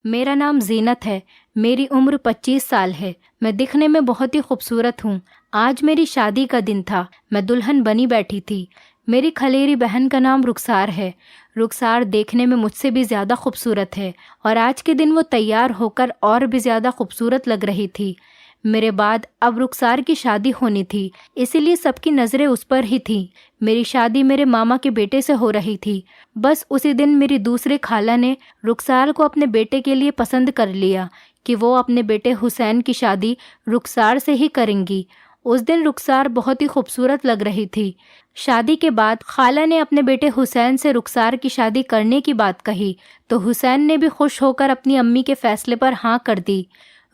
میرا نام زینت ہے، میری عمر 25 سال ہے، میں دکھنے میں بہت ہی خوبصورت ہوں۔ آج میری شادی کا دن تھا، میں دلہن بنی بیٹھی تھی۔ میری کھلیری بہن کا نام رخسار ہے۔ رخسار دیکھنے میں مجھ سے بھی زیادہ خوبصورت ہے اور آج کے دن وہ تیار ہو کر اور بھی زیادہ خوبصورت لگ رہی تھی۔ میرے بعد اب رخسار کی شادی ہونی تھی، اسی لیے سب کی نظریں اس پر ہی تھیں۔ میری شادی میرے ماما کے بیٹے سے ہو رہی تھی۔ بس اسی دن میری دوسری خالہ نے رخسار کو اپنے بیٹے کے لیے پسند کر لیا کہ وہ اپنے بیٹے حسین کی شادی رخسار سے ہی کریں گی۔ اس دن رخسار بہت ہی خوبصورت لگ رہی تھی۔ شادی کے بعد خالہ نے اپنے بیٹے حسین سے رخسار کی شادی کرنے کی بات کہی تو حسین نے بھی خوش ہو کر اپنی امی کے فیصلے پر ہاں کر دی۔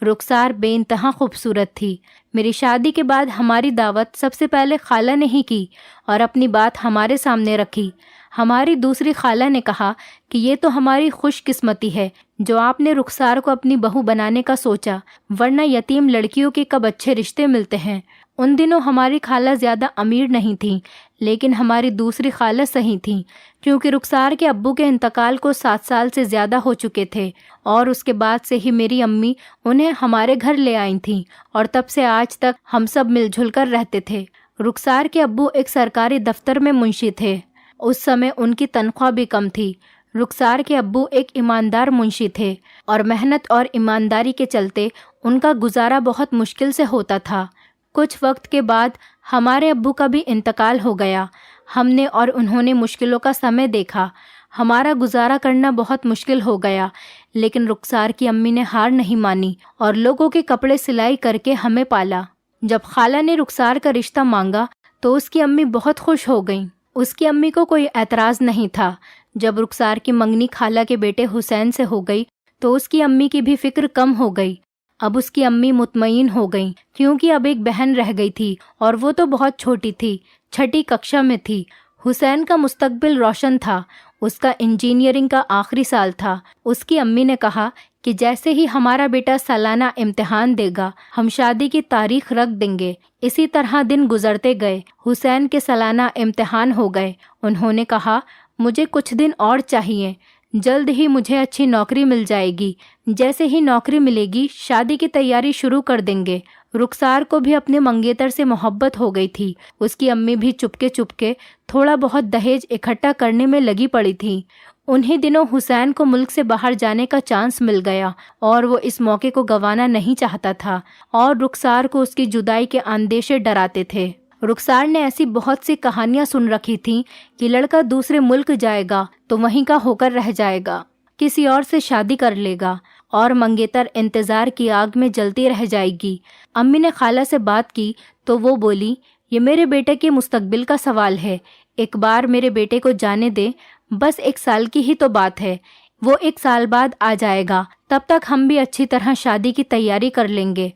رخسار بے انتہا خوبصورت تھی۔ میری شادی کے بعد ہماری دعوت سب سے پہلے خالہ نے ہی کی اور اپنی بات ہمارے سامنے رکھی۔ ہماری دوسری خالہ نے کہا کہ یہ تو ہماری خوش قسمتی ہے جو آپ نے رخسار کو اپنی بہو بنانے کا سوچا، ورنہ یتیم لڑکیوں کے کب اچھے رشتے ملتے ہیں۔ ان دنوں ہماری خالہ زیادہ امیر نہیں تھیں، لیکن ہماری دوسری خالہ صحیح تھیں، کیونکہ رخسار کے ابو کے انتقال کو 7 سال سے زیادہ ہو چکے تھے اور اس کے بعد سے ہی میری امی انہیں ہمارے گھر لے آئی تھیں اور تب سے آج تک ہم سب مل جل کر رہتے تھے۔ رخسار کے ابو ایک سرکاری دفتر میں منشی تھے۔ اس سمے ان کی تنخواہ بھی کم تھی۔ رخسار کے ابو ایک ایماندار منشی تھے اور محنت اور ایمانداری کے چلتے ان کا گزارا بہت مشکل سے ہوتا تھا۔ کچھ وقت کے بعد ہمارے ابو کا بھی انتقال ہو گیا۔ ہم نے اور انہوں نے مشکلوں کا سمے دیکھا۔ ہمارا گزارا کرنا بہت مشکل ہو گیا، لیکن رخسار کی امی نے ہار نہیں مانی اور لوگوں کے کپڑے سلائی کر کے ہمیں پالا۔ جب خالہ نے رخسار کا رشتہ مانگا تو اس کی امی بہت خوش ہو گئیں۔ اس کی امی کو کوئی اعتراض نہیں تھا۔ جب رخسار کی منگنی خالہ کے بیٹے حسین سے ہو گئی تو اس کی امی کی بھی فکر کم ہو گئی۔ اب اس کی امی مطمئن ہو گئیں کیونکہ اب ایک بہن رہ گئی تھی اور وہ تو بہت چھوٹی تھی، 6ٹھی ککشا میں تھی۔ حسین کا مستقبل روشن تھا، اس کا انجینئرنگ کا آخری سال تھا۔ اس کی امی نے کہا کہ جیسے ہی ہمارا بیٹا سالانہ امتحان دے گا ہم شادی کی تاریخ رکھ دیں گے۔ اسی طرح دن گزرتے گئے۔ حسین کے سالانہ امتحان ہو گئے۔ انہوں نے کہا مجھے کچھ دن اور چاہیے، جلد ہی مجھے اچھی نوکری مل جائے گی، جیسے ہی نوکری ملے گی شادی کی تیاری شروع کر دیں گے۔ رخسار کو بھی اپنے منگیتر سے محبت ہو گئی تھی۔ اس کی امی بھی چپکے تھوڑا بہت دہیج اکٹھا کرنے میں لگی پڑی تھی۔ انہی دنوں حسین کو ملک سے باہر جانے کا چانس مل گیا اور وہ اس موقع کو گنوانا نہیں چاہتا تھا اور رخسار کو اس کی جدائی کے اندیشے ڈراتے تھے۔ رخسار نے ایسی بہت سی کہانیاں سن رکھی تھیں کہ لڑکا دوسرے ملک جائے گا تو وہیں کا ہو کر رہ جائے گا، کسی اور سے شادی کر لے گا اور منگیتر انتظار کی آگ میں جلتی رہ جائے گی۔ امی نے خالہ سے بات کی تو وہ بولی یہ میرے بیٹے کے مستقبل کا سوال ہے، ایک بار میرے بیٹے کو جانے دے، بس 1 سال کی ہی تو بات ہے، وہ 1 سال بعد آ جائے گا، تب تک ہم بھی اچھی طرح شادی کی تیاری کر لیں گے۔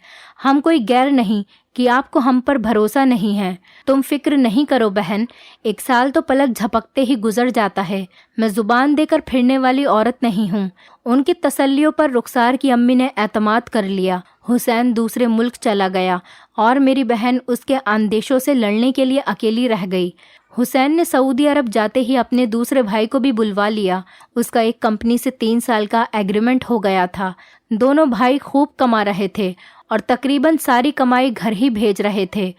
ہم کوئی غیر نہیں کہ آپ کو ہم پر بھروسہ نہیں ہے، تم فکر نہیں کرو بہن، 1 سال تو پلک جھپکتے ہی گزر جاتا ہے، میں زبان دے کر پھرنے والی عورت نہیں ہوں۔ ان کی تسلیوں پر رخسار کی امی نے اعتماد کر لیا۔ حسین دوسرے ملک چلا گیا اور میری بہن اس کے اندیشوں سے لڑنے کے لیے اکیلی رہ گئی۔ حسین نے سعودی عرب جاتے ہی اپنے دوسرے بھائی کو بھی بلوا لیا۔ اس کا ایک کمپنی سے 3 سال کا ایگریمنٹ ہو گیا تھا۔ دونوں بھائی خوب کما رہے تھے اور تقریباً ساری کمائی گھر ہی بھیج رہے تھے۔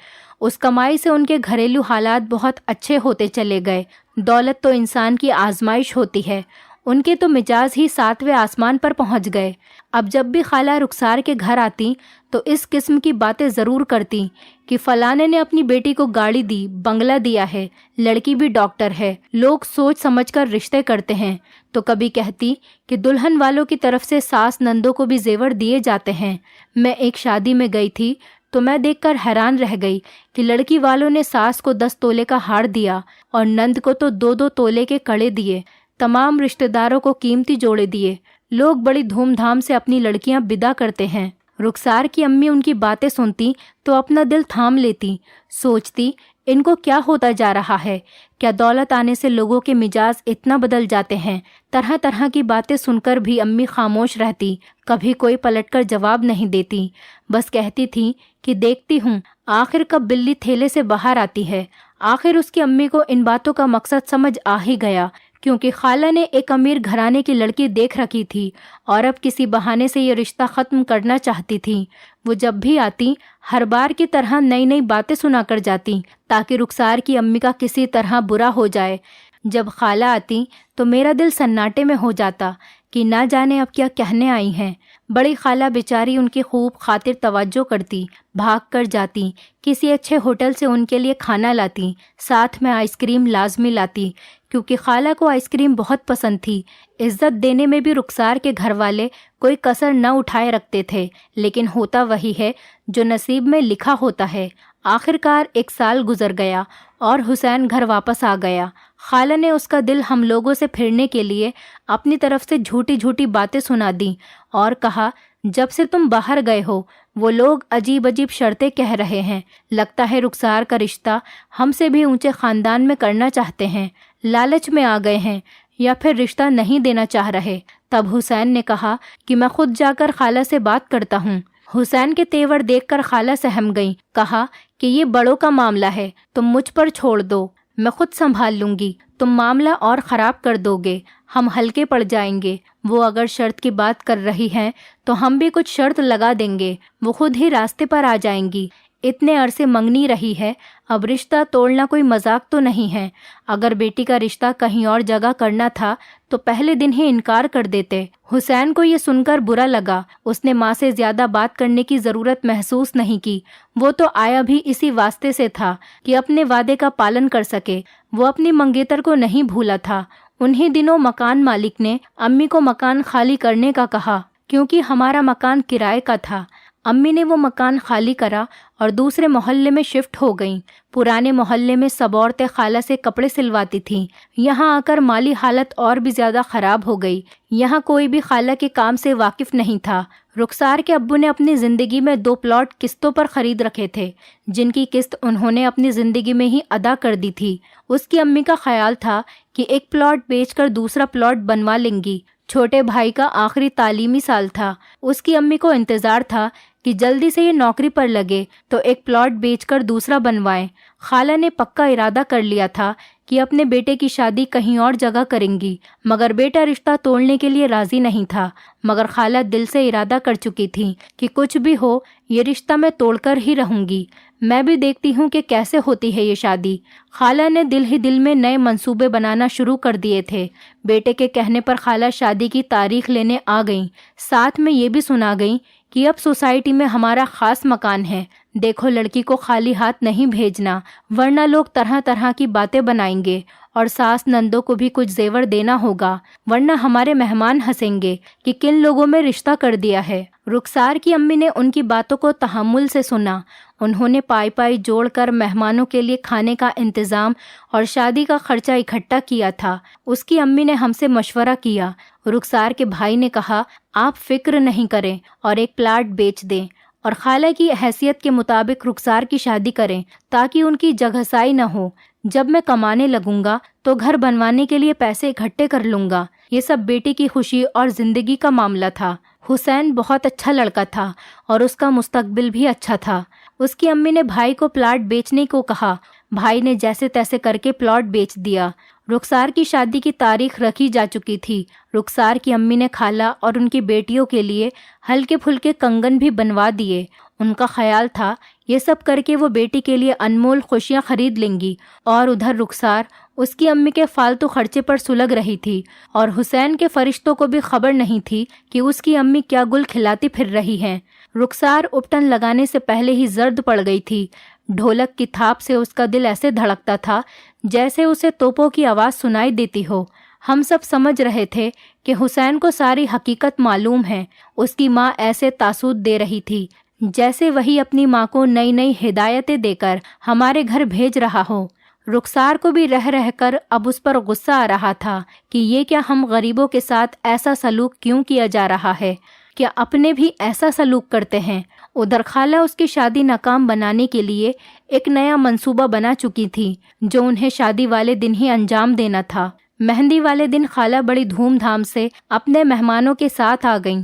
اس کمائی سے ان کے گھریلو حالات بہت اچھے ہوتے چلے گئے۔ دولت تو انسان کی آزمائش ہوتی ہے، ان کے تو مزاج ہی 7ویں آسمان پر پہنچ گئے۔ اب جب بھی خالہ رخسار کے گھر آتی تو اس قسم کی باتیں ضرور کرتی کہ فلانے نے اپنی بیٹی کو گاڑی دی، بنگلہ دیا ہے، لڑکی بھی ڈاکٹر ہے، لوگ سوچ سمجھ کر رشتے کرتے ہیں۔ تو کبھی کہتی کہ دلہن والوں کی طرف سے ساس نندوں کو بھی زیور دیے جاتے ہیں۔ میں ایک شادی میں گئی تھی تو میں دیکھ کر حیران رہ گئی کہ لڑکی والوں نے ساس کو 10 تولے کا ہار دیا اور نند کو تو 2 تولے کے کڑے دیے، تمام رشتہ داروں کو قیمتی جوڑے دیے۔ لوگ بڑی دھوم دھام سے اپنی لڑکیاں بدا کرتے ہیں۔ رخسار کی امی ان کی باتیں سنتی تو اپنا دل تھام لیتی، سوچتی ان کو کیا ہوتا جا رہا ہے، کیا دولت آنے سے لوگوں کے مزاج اتنا بدل جاتے ہیں۔ طرح طرح کی باتیں سن کر بھی امی خاموش رہتی، کبھی کوئی پلٹ کر جواب نہیں دیتی، بس کہتی تھی کہ دیکھتی ہوں آخر کب بلی تھیلے سے باہر آتی ہے۔ آخر اس کی امی کو ان باتوں کا مقصد سمجھ آ ہی گیا کیونکہ خالہ نے ایک امیر گھرانے کی لڑکی دیکھ رکھی تھی اور اب کسی بہانے سے یہ رشتہ ختم کرنا چاہتی تھی۔ وہ جب بھی آتی ہر بار کی طرح نئی نئی باتیں سنا کر جاتی تاکہ رخسار کی امی کا کسی طرح برا ہو جائے۔ جب خالہ آتی تو میرا دل سناٹے میں ہو جاتا کہ نہ جانے اب کیا کہنے آئی ہیں۔ بڑی خالہ بیچاری ان کی خوب خاطر توجہ کرتی، بھاگ کر جاتی، کسی اچھے ہوٹل سے ان کے لیے کھانا لاتی، ساتھ میں آئس کریم لازمی لاتی کیونکہ خالہ کو آئس کریم بہت پسند تھی۔ عزت دینے میں بھی رخسار کے گھر والے کوئی کسر نہ اٹھائے رکھتے تھے، لیکن ہوتا وہی ہے جو نصیب میں لکھا ہوتا ہے۔ آخر کار 1 سال گزر گیا اور حسین گھر واپس آ گیا۔ خالہ نے اس کا دل ہم لوگوں سے پھرنے کے لیے اپنی طرف سے جھوٹی جھوٹی باتیں سنا دیں اور کہا، جب سے تم باہر گئے ہو وہ لوگ عجیب عجیب شرطیں کہہ رہے ہیں، لگتا ہے رخسار کا رشتہ ہم سے بھی اونچے خاندان میں کرنا چاہتے ہیں، لالچ میں آ گئے ہیں یا پھر رشتہ نہیں دینا چاہ رہے۔ تب حسین نے کہا کہ میں خود جا کر خالہ سے بات کرتا ہوں۔ حسین کے تیور دیکھ کر خالہ سہم گئیں، کہا کہ یہ بڑوں کا معاملہ ہے، تم مجھ پر چھوڑ دو، میں خود سنبھال لوں گی، تم معاملہ اور خراب کر دو گے، ہم ہلکے پڑ جائیں گے۔ وہ اگر شرط کی بات کر رہی ہیں تو ہم بھی کچھ شرط لگا دیں گے، وہ خود ہی راستے پر آ جائیں گی۔ اتنے عرصے منگنی رہی ہے، اب رشتہ توڑنا کوئی مذاق تو نہیں ہے۔ اگر بیٹی کا رشتہ کہیں اور جگہ کرنا تھا تو پہلے دن ہی انکار کر دیتے۔ حسین کو یہ سن کر برا لگا، اس نے ماں سے زیادہ بات کرنے کی ضرورت محسوس نہیں کی۔ وہ تو آیا بھی اسی واسطے سے تھا کہ اپنے وعدے کا پالن کر سکے۔ وہ اپنی منگیتر کو نہیں بھولا تھا۔ انہی دنوں مکان مالک نے امی کو مکان خالی کرنے کا کہا کیونکہ ہمارا مکان کرائے کا تھا۔ امی نے وہ مکان خالی کرا اور دوسرے محلے میں شفٹ ہو گئیں۔ پرانے محلے میں سب عورتیں خالہ سے کپڑے سلواتی تھیں۔ یہاں آ کر مالی حالت اور بھی زیادہ خراب ہو گئی۔ یہاں کوئی بھی خالہ کے کام سے واقف نہیں تھا۔ رخسار کے ابو نے اپنی زندگی میں 2 پلاٹ قسطوں پر خرید رکھے تھے، جن کی قسط انہوں نے اپنی زندگی میں ہی ادا کر دی تھی۔ اس کی امی کا خیال تھا کہ ایک پلاٹ بیچ کر دوسرا پلاٹ بنوا لیں گی۔ چھوٹے بھائی کا آخری تعلیمی سال تھا۔ اس کی امی کو انتظار تھا کہ جلدی سے یہ نوکری پر لگے تو ایک پلاٹ بیچ کر دوسرا بنوائیں۔ خالہ نے پکا ارادہ کر لیا تھا کہ اپنے بیٹے کی شادی کہیں اور جگہ کریں گی، مگر بیٹا رشتہ توڑنے کے لیے راضی نہیں تھا۔ مگر خالہ دل سے ارادہ کر چکی تھی کہ کچھ بھی ہو یہ رشتہ میں توڑ کر ہی رہوں گی، میں بھی دیکھتی ہوں کہ کیسے ہوتی ہے یہ شادی۔ خالہ نے دل ہی دل میں نئے منصوبے بنانا شروع کر دیے تھے۔ بیٹے کے کہنے پر خالہ شادی کی تاریخ لینے آ گئیں، ساتھ میں یہ بھی سنا گئیں کہ اب سوسائٹی میں ہمارا خاص مکان ہے، دیکھو لڑکی کو خالی ہاتھ نہیں بھیجنا ورنہ لوگ طرح طرح کی باتیں بنائیں گے، اور ساس نندوں کو بھی کچھ زیور دینا ہوگا ورنہ ہمارے مہمان ہنسیں گے کہ کن لوگوں میں رشتہ کر دیا ہے۔ رخسار کی امی نے ان کی باتوں کو تحمل سے سنا۔ انہوں نے پائی جوڑ کر مہمانوں کے لیے کھانے کا انتظام اور شادی کا خرچہ اکٹھا کیا تھا۔ اس کی امی نے ہم سے مشورہ کیا۔ رخسار کے بھائی نے کہا، آپ فکر نہیں کریں اور ایک پلاٹ بیچ دیں اور خالہ کی حیثیت کے مطابق رخسار کی شادی کریں تاکہ ان کی جگہسائی نہ ہو۔ جب میں کمانے لگوں گا تو گھر بنوانے کے لیے پیسے اکٹھے کر لوں گا۔ یہ سب بیٹی کی خوشی اور زندگی کا معاملہ تھا۔ حسین بہت اچھا لڑکا تھا اور اس کا مستقبل بھی اچھا تھا۔ اس کی امی نے بھائی کو پلاٹ بیچنے کو کہا۔ بھائی نے جیسے تیسے کر کے پلاٹ بیچ دیا۔ رخسار کی شادی کی تاریخ رکھی جا چکی تھی۔ رخسار کی امی نے خالہ اور ان کی بیٹیوں کے لیے ہلکے پھلکے کنگن بھی بنوا دیے۔ ان کا خیال تھا یہ سب کر کے وہ بیٹی کے لیے انمول خوشیاں خرید لیں گی، اور ادھر رخسار اس کی امی کے فالتو خرچے پر سلگ رہی تھی، اور حسین کے فرشتوں کو بھی خبر نہیں تھی کہ اس کی امی کیا گل کھلاتی پھر رہی ہیں۔ رخسار اپٹن لگانے سے پہلے ہی زرد پڑ گئی تھی۔ ڈھولک کی تھاپ سے اس کا دل ایسے دھڑکتا تھا جیسے اسے توپوں کی آواز سنائی دیتی ہو۔ ہم سب سمجھ رہے تھے کہ حسین کو ساری حقیقت معلوم ہے۔ اس کی ماں ایسے تاثر دے رہی تھی جیسے وہی اپنی ماں کو نئی نئی ہدایتیں دے کر ہمارے گھر بھیج رہا ہو۔ رخسار کو بھی رہ رہ کر اب اس پر غصہ آ رہا تھا کہ یہ کیا ہم غریبوں کے ساتھ ایسا سلوک کیوں کیا جا رہا ہے؟ کیا اپنے بھی ایسا سلوک کرتے ہیں؟ ادھر خالہ اس کی شادی ناکام بنانے کے لیے ایک نیا منصوبہ بنا چکی تھی جو انہیں شادی والے دن ہی انجام دینا تھا۔ مہندی والے دن خالہ بڑی دھوم دھام سے اپنے مہمانوں کے ساتھ آ گئیں۔